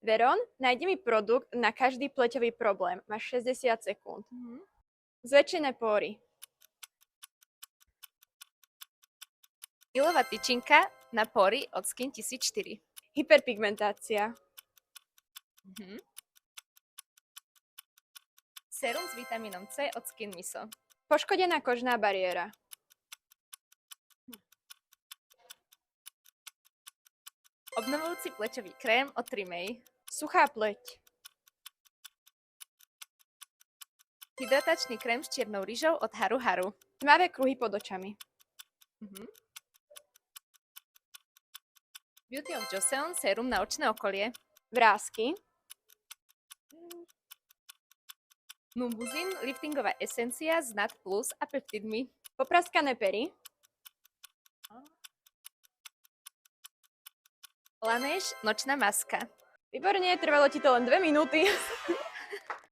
Veron, nájdi mi produkt na každý pleťový problém. Máš 60 sekúnd. Zväčšené pory. Ilová tyčinka na pory od Skin 1004. Hyperpigmentácia. Sérum s vitamínom C od Skin Miso. Poškodená kožná bariéra. Obnovujúci plečový krém od Trimay. Suchá pleť. Hydratačný krém s čiernou ryžou od Haru Haru. Tmavé kruhy pod očami. Beauty of Joseon sérum na očné okolie. Vrásky. Numbuzin liftingová esencia z NAT Plus a peptidmi. Popraskané pery. Laneige nočná maska. Výborne, trvalo ti to len 2 minúty.